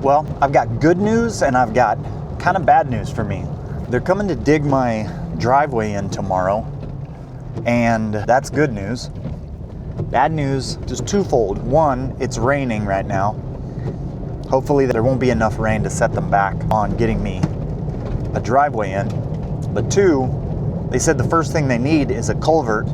Well, I've got good news and I've got kind of bad news for me. They're coming to dig my driveway in tomorrow, and that's good news. Bad news, just twofold. One, it's raining right now. Hopefully there won't be enough rain to set them back on getting me a driveway in. But two, they said the first thing they need is a culvert.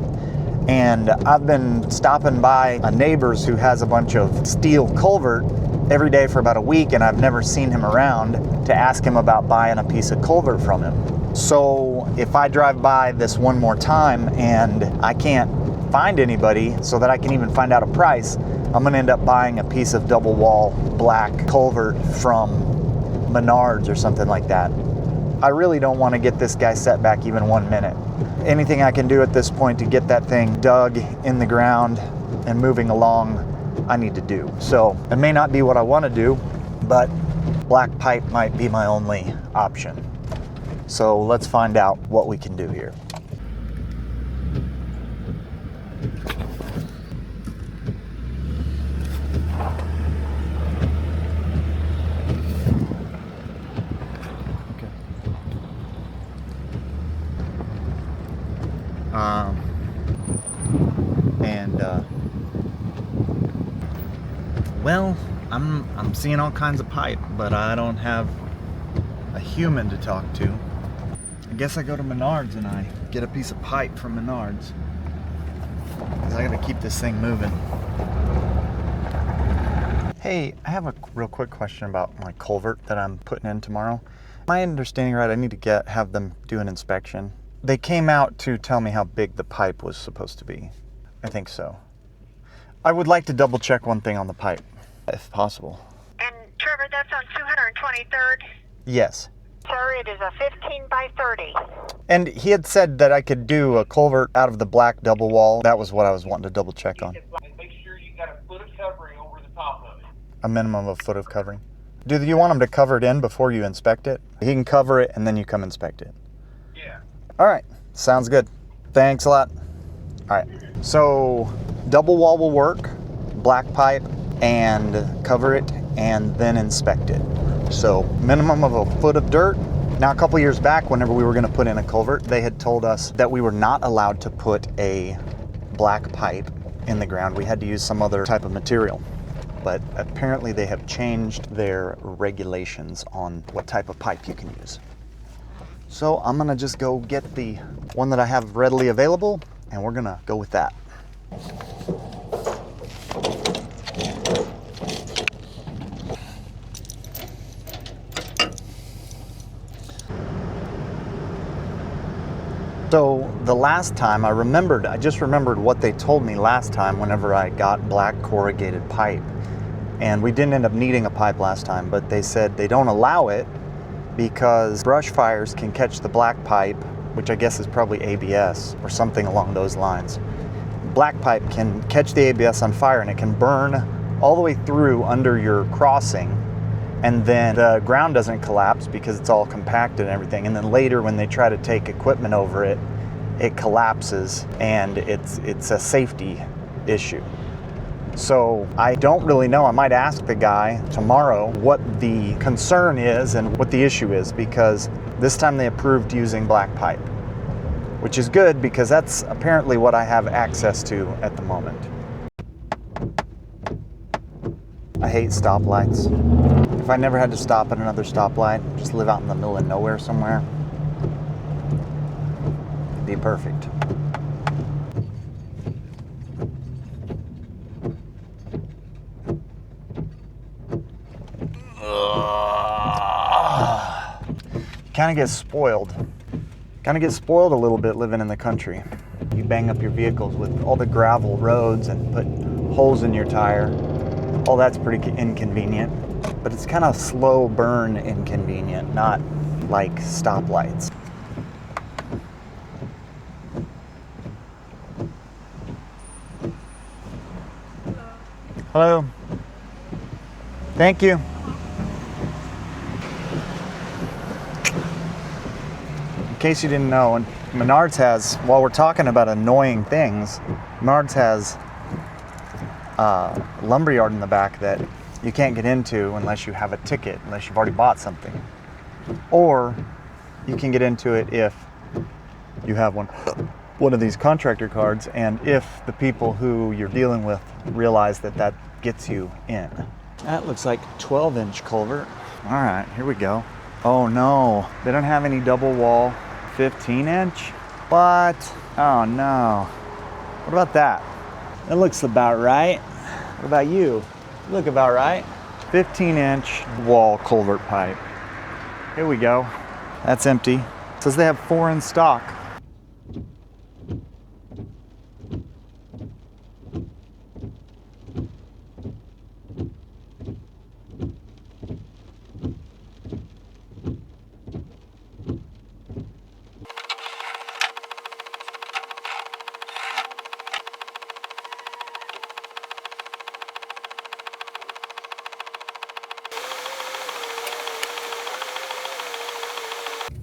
And I've been stopping by a neighbor's who has a bunch of steel culvert every day for about a week, and I've never seen him around to ask him about buying a piece of culvert from him. So if I drive by this one more time and I can't find anybody so that I can even find out a price, I'm gonna end up buying a piece of double wall black culvert from Menards or something like that. I really don't want to get this guy set back even 1 minute. Anything I can do at this point to get that thing dug in the ground and moving along, I need to do. So it may not be what I want to do, but black pipe might be my only option. So let's find out what we can do here. Well, I'm seeing all kinds of pipe, but I don't have a human to talk to. I guess I go to Menards and I get a piece of pipe from Menards, because I gotta keep this thing moving. Hey, I have a real quick question about my culvert that I'm putting in tomorrow. My understanding right, I need to have them do an inspection. They came out to tell me how big the pipe was supposed to be. I think so. I would like to double check one thing on the pipe, if possible. And Trevor, that's on 223rd? Yes. Sir, it is a 15 by 30. And he had said that I could do a culvert out of the black double wall. That was what I was wanting to double check on. Make sure you got a foot of covering over the top of it. A minimum of a foot of covering. Do you want him to cover it in before you inspect it? He can cover it and then you come inspect it. Yeah. All right, sounds good. Thanks a lot. All right, so double wall will work, black pipe, and cover it and then inspect it. So minimum of a foot of dirt. Now, a couple years back, whenever we were gonna put in a culvert, they had told us that we were not allowed to put a black pipe in the ground. We had to use some other type of material. But apparently they have changed their regulations on what type of pipe you can use. So I'm gonna just go get the one that I have readily available, and we're gonna go with that. So the last time I just remembered what they told me last time whenever I got black corrugated pipe. And we didn't end up needing a pipe last time, but they said they don't allow it because brush fires can catch the black pipe, which I guess is probably ABS or something along those lines. Black pipe can catch the ABS on fire and it can burn all the way through under your crossing, and then the ground doesn't collapse because it's all compacted and everything, and then later when they try to take equipment over it, it collapses and it's a safety issue. So I don't really know. I might ask the guy tomorrow what the concern is and what the issue is, because this time they approved using black pipe, which is good because that's apparently what I have access to at the moment. I hate stoplights. If I never had to stop at another stoplight, just live out in the middle of nowhere somewhere, it'd be perfect. Kind of get spoiled a little bit living in the country. You bang up your vehicles with all the gravel roads and put holes in your tire. All that's pretty inconvenient, but it's kind of slow burn inconvenient, not like stoplights. Hello. Thank you. In case you didn't know, Menards has, while we're talking about annoying things, Menards has a lumberyard in the back that you can't get into unless you have a ticket, unless you've already bought something. Or you can get into it if you have one of these contractor cards, and if the people who you're dealing with realize that that gets you in. That looks like 12-inch culvert. All right, here we go. Oh no, they don't have any double wall 15-inch? What? Oh no. What about that? That looks about right. What about you? You look about right. 15-inch wall culvert pipe. Here we go. That's empty. It says they have 4 in stock.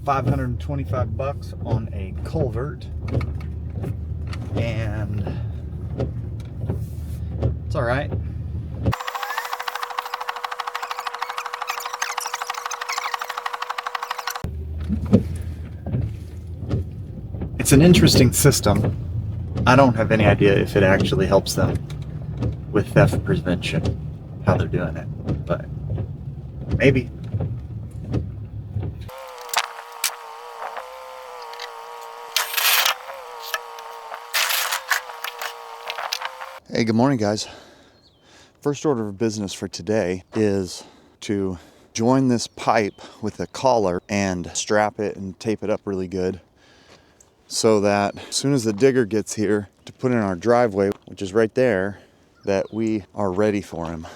$525 on a culvert, and it's all right. It's an interesting system. I don't have any idea if it actually helps them with theft prevention, how they're doing it, but maybe. Hey, good morning, guys. First order of business for today is to join this pipe with a collar and strap it and tape it up really good so that as soon as the digger gets here to put in our driveway, which is right there, that we are ready for him.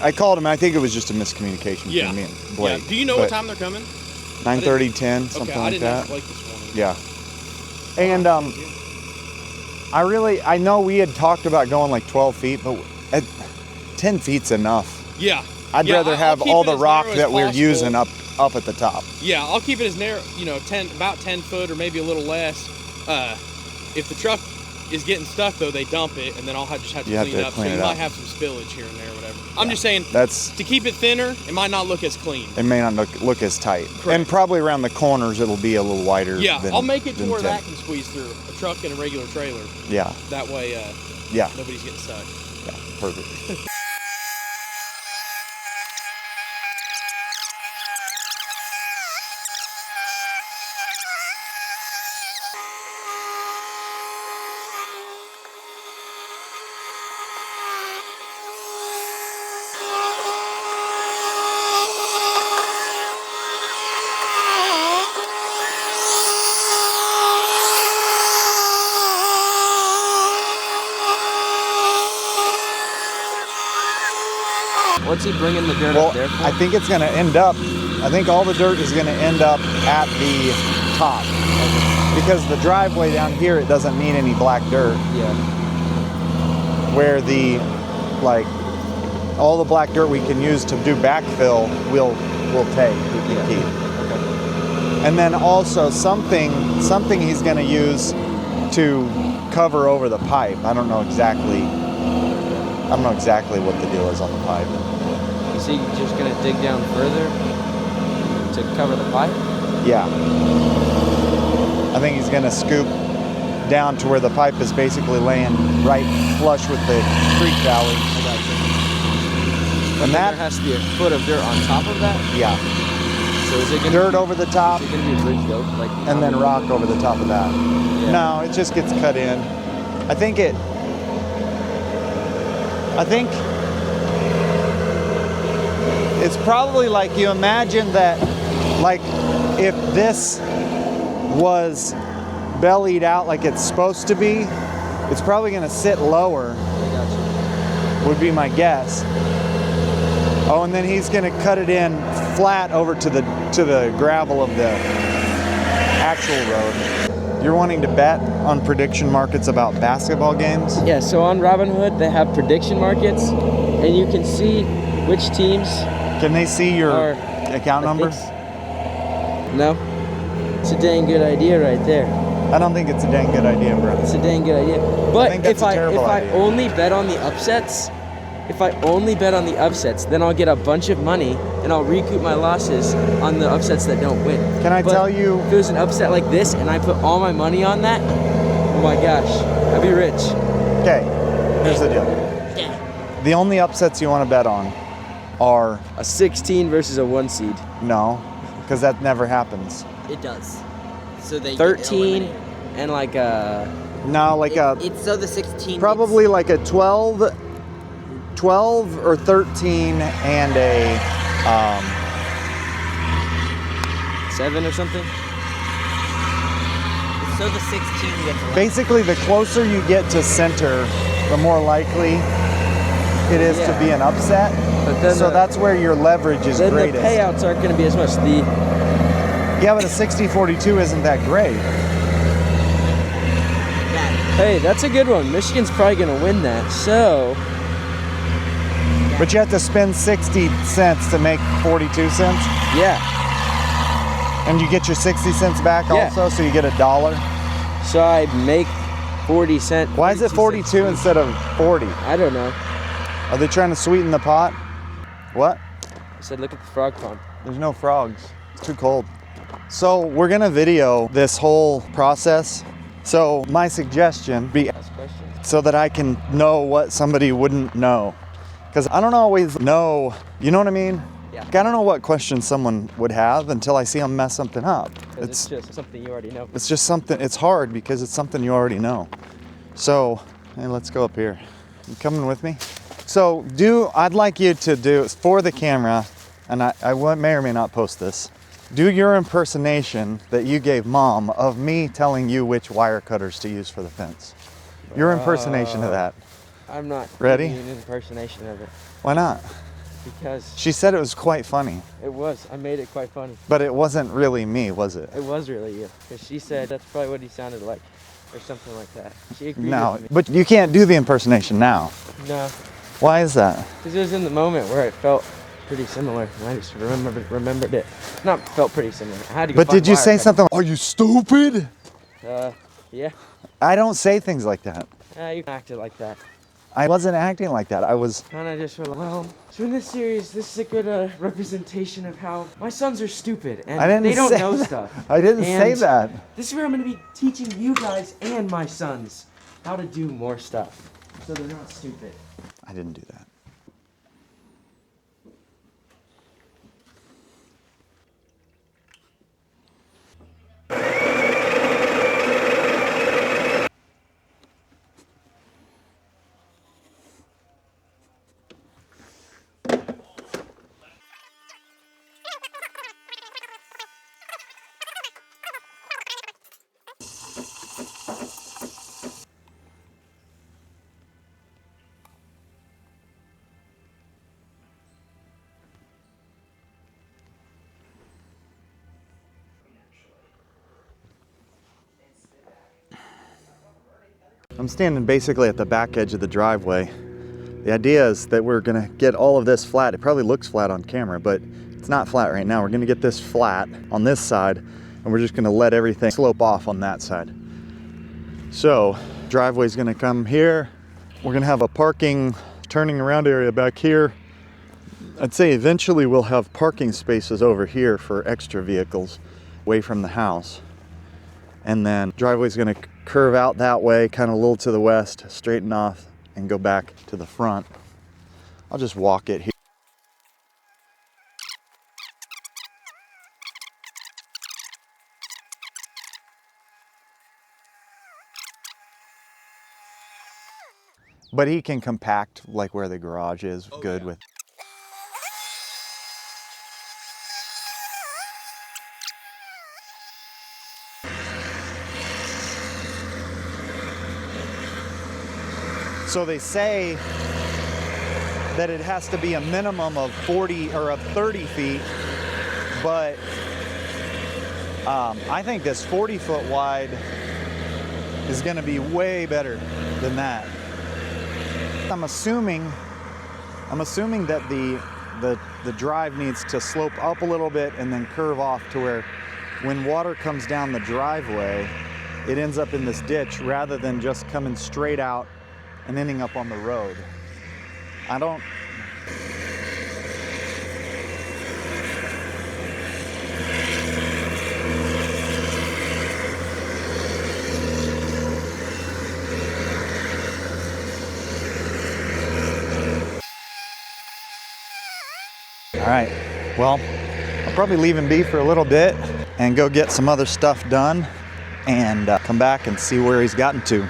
I called him. I think it was just a miscommunication between me and Blake. Yeah. Do you know what time they're coming? 9:30, 10, something like that. Ask Blake this morning. Yeah. And I know we had talked about going like 12 feet, but 10 feet's enough. Yeah. I'd rather have all the rock that we're using up at the top. Yeah, I'll keep it as narrow, about 10 foot or maybe a little less. If the truck is getting stuck though, they dump it, and then I'll just have to clean it up. So you might have some spillage here and there or whatever. I'm just saying, to keep it thinner, it might not look as clean. It may not look as tight. Correct. And probably around the corners it'll be a little wider. Yeah, than, I'll make it to where 10. that can squeeze through a truck and a regular trailer. Yeah. That way, yeah, nobody's getting stuck. Yeah, perfect. What's he bringing the dirt up there for? I think it's going to end up, I think all the dirt is going to end up at the top. Because the driveway down here, it doesn't need any black dirt. Yeah. Where all the black dirt we can use to do backfill, we'll take, we can keep. Okay. And then also something he's going to use to cover over the pipe. I don't know exactly what the deal is on the pipe. Is he just going to dig down further to cover the pipe? Yeah. I think he's going to scoop down to where the pipe is basically laying right flush with the creek valley. I got you. And that there has to be a foot of dirt on top of that? Yeah. So is it going dirt over the top? Is it going to be bridged over? And then rock over the top of that. Yeah. No, it just gets cut in. I think it's probably like, you imagine that, like if this was bellied out like it's supposed to be, it's probably going to sit lower. I got you. Would be my guess. Oh, and then he's going to cut it in flat over to the gravel of the actual road. You're wanting to bet on prediction markets about basketball games? Yeah, so on Robinhood, they have prediction markets, and you can see which teams. Can they see your account number? No. It's a dang good idea right there. I don't think it's a dang good idea, bro. It's a dang good idea. But if I idea. only bet on the upsets, then I'll get a bunch of money and I'll recoup my losses on the upsets that don't win. Can I tell you? If it was an upset like this and I put all my money on that, oh my gosh, I'd be rich. Okay, here's the deal. The only upsets you want to bet on are a 16 versus a 1 seed. No, because that never happens. It does. So they 13 and like a. No, like it's so the 16. Probably like a 12 or 13 and a 7 or something. So the 16 gets 11. Basically, the closer you get to center, the more likely it is to be an upset. But then so that's where your leverage is greatest. The payouts aren't going to be as much. Yeah, but a 60-42 isn't that great. Hey, that's a good one. Michigan's probably going to win that. So. But you have to spend 60 cents to make 42 cents? Yeah. And you get your 60 cents back also, so you get $1? So I make 40 cents. Why is it 42 instead of 40? I don't know. Are they trying to sweeten the pot? What? I said look at the frog pond. There's no frogs. It's too cold. So we're gonna video this whole process. So my suggestion be so that I can know what somebody wouldn't know. Because I don't always know, you know what I mean? Yeah. Like, I don't know what questions someone would have until I see them mess something up. It's just something you already know. It's just something, it's hard because it's something you already know. So, hey, let's go up here. You coming with me? So I'd like you to do, for the camera, and I may or may not post this, do your impersonation that you gave Mom of me telling you which wire cutters to use for the fence. Your impersonation of that. I'm not ready. An impersonation of it. Why not? Because she said it was quite funny. It was. I made it quite funny. But it wasn't really me, was it? It was really you. Because she said that's probably what he sounded like, or something like that. She agreed with me. But you can't do the impersonation now. No. Why is that? Because it was in the moment where it felt pretty similar, and I just remembered it. Not felt pretty similar. I had to go. But did you say something? Are you stupid? Yeah. I don't say things like that. You acted like that. I wasn't acting like that. I was kind of just well. So in this series, this is a good representation of how my sons are stupid and they don't know stuff. I didn't say that. This is where I'm going to be teaching you guys and my sons how to do more stuff, so they're not stupid. I didn't do that. I'm standing basically at the back edge of the driveway. The idea is that we're gonna get all of this flat. It probably looks flat on camera, but it's not flat right now. We're gonna get this flat on this side, and we're just gonna let everything slope off on that side. So, driveway's gonna come here. We're gonna have a parking, turning around area back here. I'd say eventually we'll have parking spaces over here for extra vehicles away from the house. And then driveway's gonna curve out that way, kind of a little to the west, straighten off, and go back to the front. I'll just walk it here. But he can compact like where the garage is, good with. So they say that it has to be a minimum of 40 or of 30 feet, but I think this 40-foot wide is gonna be way better than that. I'm assuming that the drive needs to slope up a little bit and then curve off to where when water comes down the driveway, it ends up in this ditch rather than just coming straight out and ending up on the road. I don't... All right, well, I'll probably leave him be for a little bit and go get some other stuff done and come back and see where he's gotten to.